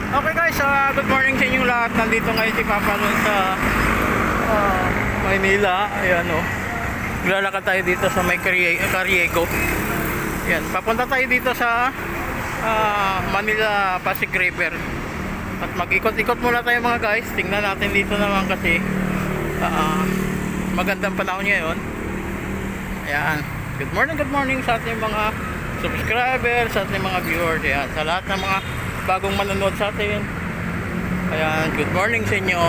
Okay guys, good morning sa inyong lahat. Nandito ngayon si Papa Lon sa Maynila. Ayan o. Lalakad tayo dito sa may Cariego. Ayan, papunta tayo dito sa Manila Pasig River. At mag-ikot-ikot muna tayo mga guys. Tingnan natin dito naman kasi magandang panahon ngayon. Ayan. Good morning sa ating mga subscribers, sa ating mga viewers. Ayan, sa lahat ng mga bagong manonood sa atin. Ayan, good morning sa inyo.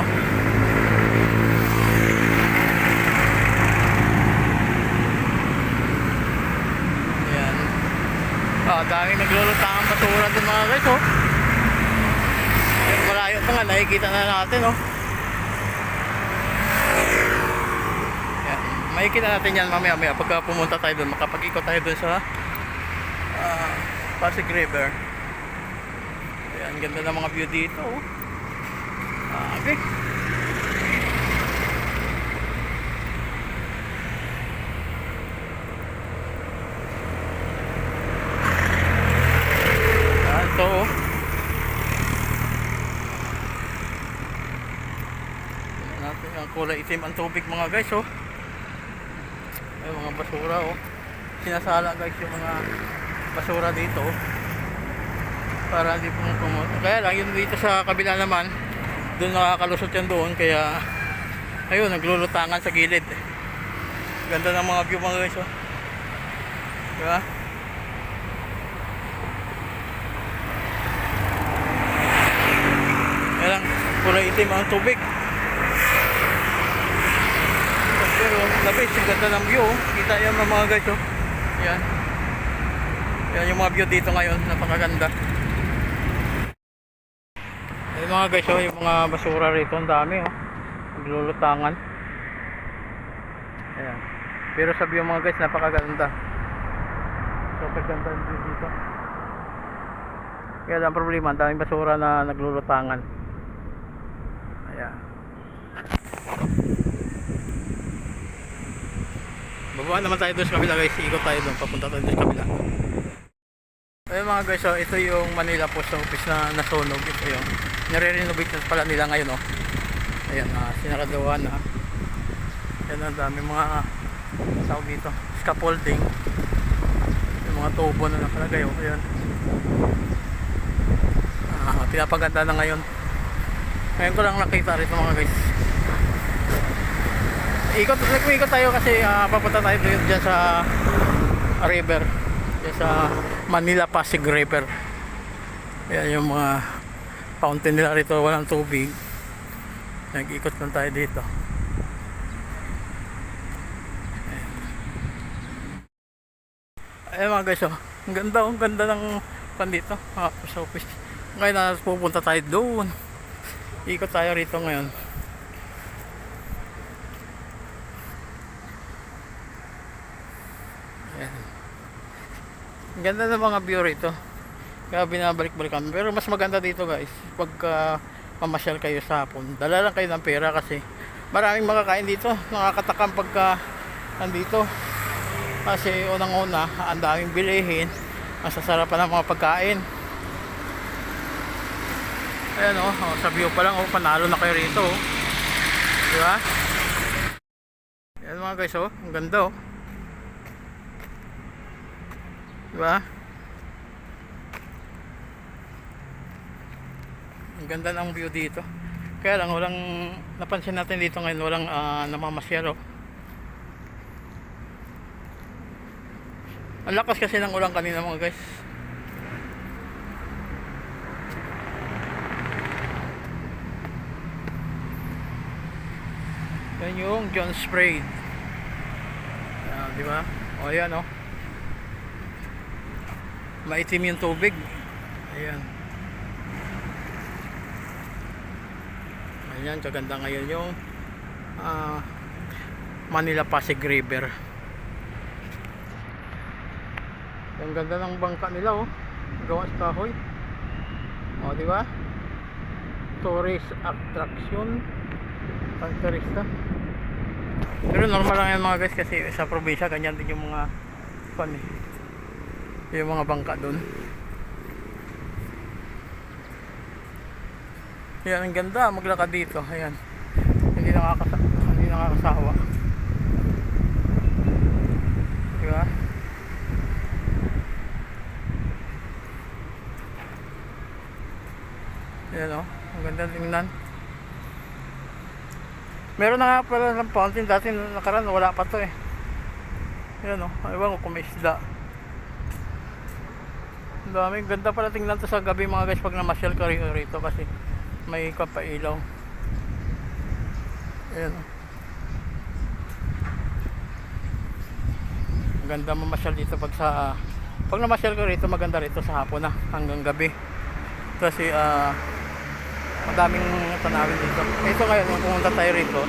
Ayan. Daming naglulutang basura din mga guys, oh. Ayan, malayo pa nga, nakikita na natin, oh. Ayan, makikita natin yan mamaya pagka pumunta tayo doon, makapag-ikot tayo doon sa Pasig River. Ayan, ganda ng mga view dito, oh. Okay. Ito, oh. Natin ang kulay itim ang tubig mga guys, oh. Ay, mga basura, oh. Sinasala guys yung mga basura dito, oh. Para hindi pong pumunta. Kaya lang yun dito sa kabila naman, doon nakakalusot yan doon, kaya ayun, naglulutangan sa gilid. Ganda ng mga view mga guys, oh. Diba? Kaya lang kulay itim ang tubig, pero labis, yung ganda ng view, oh. Kita yan mga guys, oh. Yan. Yan yung mga view dito ngayon, napakaganda. Yung mga guys, oh, yung mga basura rito, ang dami, oh. Naglulutangan. Ayan. Pero sabi yung mga guys, napakaganda. Super ganda dito. Kaya lang problema, ang daming basura na naglulutangan. Ayan. Bababa naman tayo doon sa kabila guys, ikot tayo doon, papunta tayo doon sa kabila. Ayun mga guys, oh, ito yung Manila Post Office na nasunog. Ito yung nire-renovate na pala nila ngayon, oh. Ayan, sinakagawa na. Ayan, ang dami mga tawag dito, scaffolding, yung mga tubo na nakalagay, oh. Ayan, pinapaganda na ngayon. Ngayon ko lang nakita rito mga guys. Ikot tayo kasi papunta tayo dyan sa river, dyan sa Manila Pasig River. Ayan yung mga fountain nila rito, walang tubig. Nag-ikot lang tayo dito. Ayan mga guys, oh. Ang ganda ng pan dito, post office. Ngayon na pupunta tayo doon. Ikot tayo rito ngayon. Ayan. Ang ganda ng mga view rito. Kaya binabalik-balik kami. Pero mas maganda dito guys, pagka mamasyal kayo sa hapon, dala lang kayo ng pera kasi maraming makakain dito. Nakakatakam pagka nandito, kasi unang-una ang daming bilihin, masasarapan ng mga pagkain. Ayan, oh, sa view pa lang, oh, panalo na kayo rito, oh. Diba? Ayan mga guys, oh, ang ganda, oh. Diba? Ang ganda ng view dito. Kaya lang walang, napansin natin dito ngayon, walang namamasyal, oh. Ang lakas kasi ng ulan kanina mga guys. Yan yung John Spray. Di ba? O yan, oh. Maitim yung tubig. Ayan. Ayan, kaganda ngayon yung Manila Pasig River. Ang ganda ng bangka nila, oh. Gawa sa kahoy. O, di ba? Tourist attraction. Pang-turista. Pero normal lang yan mga guys kasi sa probinsya ganyan din yung mga fun, eh. Yung mga bangka doon. Ayan, ang ganda maglakad dito. Ayan. Hindi nakakasawa. Diba? Ayan o. Ang ganda tingnan. Meron na nga pala ng fountain dati nakaraan. Wala pa to eh. Ayan o. Ewan ko kung may isda. Ang dami. Ganda pala tingnan to sa gabi mga guys pag namasyal ka rito kasi may kapailaw. Ayan o. Ganda mamasyal dito pag namasyal ka rito, maganda rito sa hapon na hanggang gabi kasi madaming tanawin dito. Ito ngayon kung pumunta tayo rito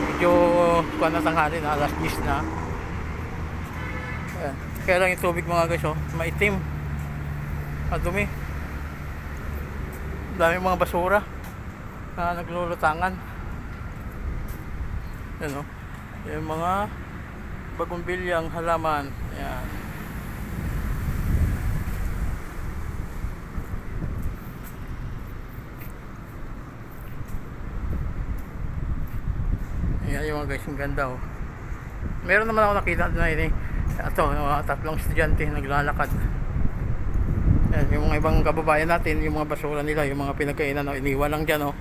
medyo kuha na tanghali na, alas 10 na. Ayan. Kaya lang yung tubig mga guys maitim, madumi, daming mga basura na naglulutangan. Ayan o, yung mga bagumbilyang halaman. Ayan. Ayan yung mga guys, yung ganda oh. Meron naman ako nakita na yun eh. Ito, tatlong estudyante naglalakad. Ayan, yung mga ibang kababayan natin, yung mga basura nila, yung mga pinagkainan iniwan lang dyan oh.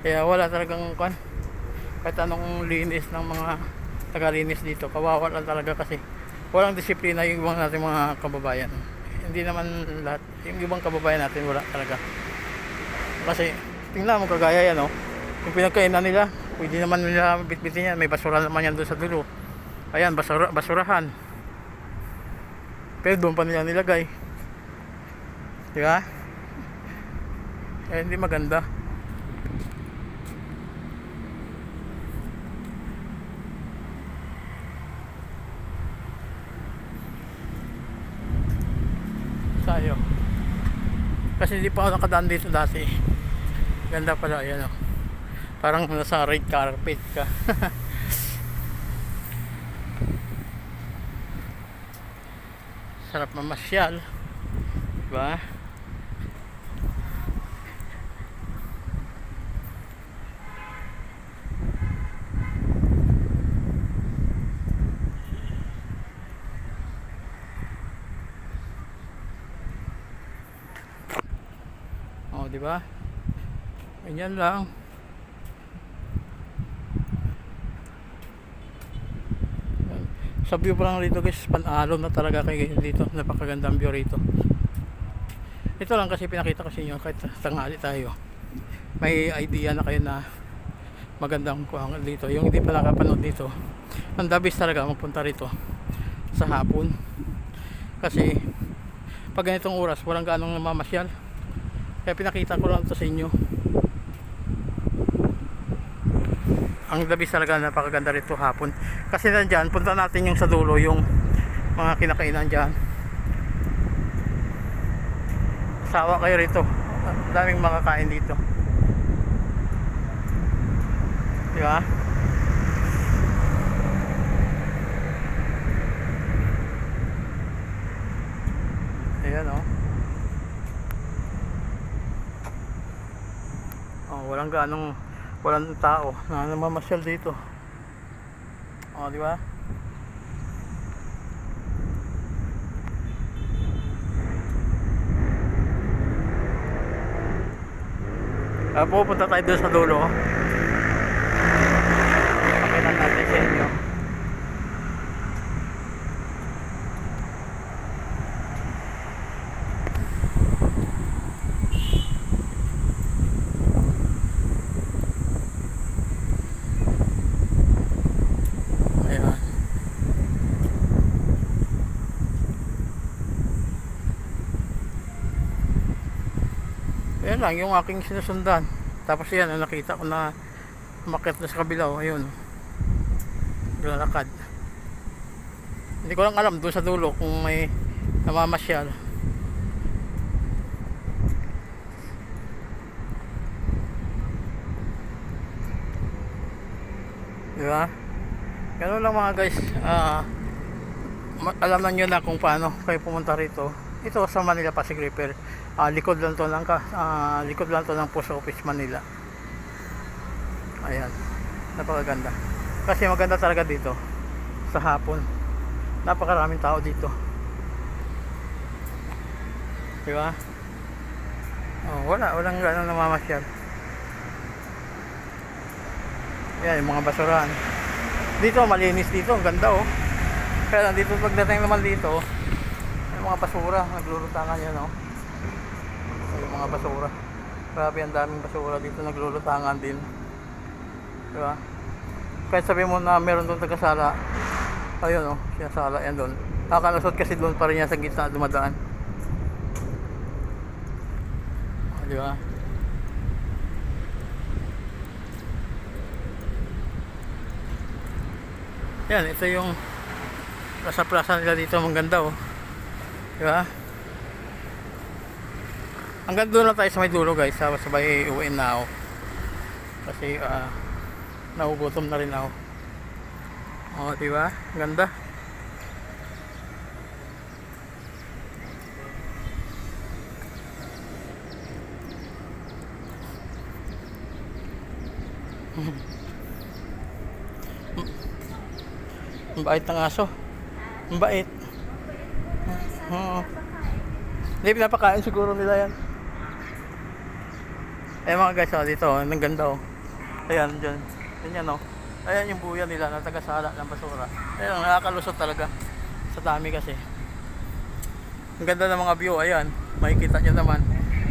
Kaya wala talagang kahit anong linis ng mga tagalinis dito, kawawa lang talaga kasi walang disiplina yung ibang natin mga kababayan. Hindi naman lahat, yung ibang kababayan natin wala talaga. Kasi tingnan mo kagaya yan yung pinagkainan nila, pwede naman nila bitbitin yan, may basura naman yan doon sa dulo. Ayan, basurahan, pero doon pa nila nilagay, di ba? Hindi maganda. Sayo kasi hindi pa ako nakadaan dito dati. Ganda pala, ayan parang nasa red carpet ka. Sarap mamasyal, diba? Diba? Ganyan lang. Sa view pa lang rito guys, panalo na talaga kayo dito. Napakagandang view rito. Ito lang kasi pinakita ko sa inyo kahit tanghali tayo. May idea na kayo na magandang kuha dito. Yung hindi pa nakapanood dito, ang dabis talaga magpunta rito sa hapon. Kasi pag ganitong oras, walang gaanong namamasyal. Kaya pinakita ko lang ito sa inyo. Ang labis talaga, napakaganda rito hapon. Kasi nandyan, punta natin yung sa dulo, yung mga kinakainan dyan. Sawa kayo rito. Daming makakain dito. Diba? Ayan walang tao na namamasyal dito. Di ba? Pupunta tayo doon sa dulo. Pakita natin sa inyo. Ayan lang yung aking sinusundan. Tapos yan, nakita ko na umakyat na sa kabila. Ayun, lalakad. Hindi ko lang alam doon sa dulo kung may namamasyal. Diba? Ganun lang mga guys. Alam na nyo na kung paano kayo pumunta rito. Ito sa Manila Pasig River. likod lang to ng likod lang to ng Post Office Manila. Ayan, napakaganda. Kasi maganda talaga dito sa hapon. Napakaraming tao dito. Di ba? Oh, walang gano'ng namamasyal. Yan, yung mga basurahan. Dito, malinis dito. Ang ganda, oh. Kaya dito, pagdating naman dito, yung mga basura, naglulutangan yan, oh. Yung mga basura. Grabe, ang daming basura dito, naglulutangan din. Diba? Kahit sabi mo na meron doon tagasala, ayun, oh, sinasala yan doon. Nakalusot kasi doon pa rin yan sa gitna dumadaan. Diba? Yan, ito yung plaza nila dito, maganda, oh. Diba? Hanggang doon lang tayo sa may dulo, guys. Sabay uwiin na ako. Kasi nagugutom na rin ako. Oh, diba? Ganda. Ang bait ng aso. Ang bait. Oo. Hindi, pinapakain siguro nila yan. Ayan mga guys, oh, dito, ang ganda, oh. Ayan, dyan. Ganyan, oh. Ayan yung buya nila na tagasala ng basura. Ayan, nakakalusot talaga. Sa dami kasi. Ang ganda ng mga view, ayan. Makikita nyo naman.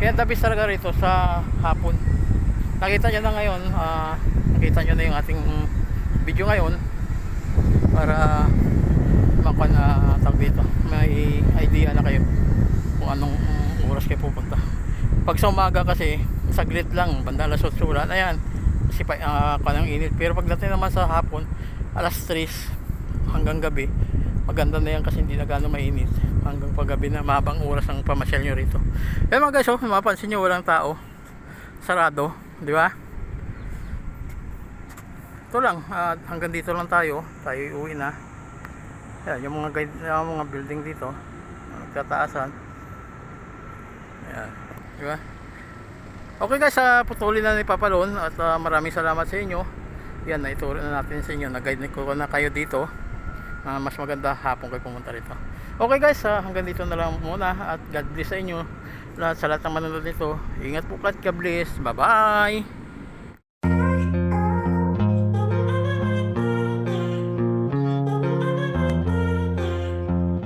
Kaya tapis talaga rito sa hapon. Nakita nyo na ngayon, nakita nyo na yung ating video ngayon. Para tawag dito, may idea na kayo kung anong oras kayo pupunta. Pag sa umaga kasi saglit lang, banda alas 8 ulan, ayan kasi kanang init. Pero pagdating naman sa hapon, alas 3 hanggang gabi, maganda na yan kasi hindi na gano'ng mainit. Hanggang paggabi na, mahabang oras ang pamasyal nyo rito. Ayan mga guys, oh, mapapansin nyo walang tao, sarado, di ba? Ito lang, hanggang dito lang tayo uwi na. Ayan, yung mga guide, yung mga building dito, nagtataasan. Ayan, di ba? Okay guys, putulin na ni Papalon at maraming salamat sa inyo. Yan, naituro na natin sa inyo, nag-guide ko na kayo dito. Mas maganda hapon kayo pumunta rito. Okay guys, hanggang dito na lang muna at God bless sa inyo. Sa lahat ng manonood nito, ingat po, God bless. Bye bye.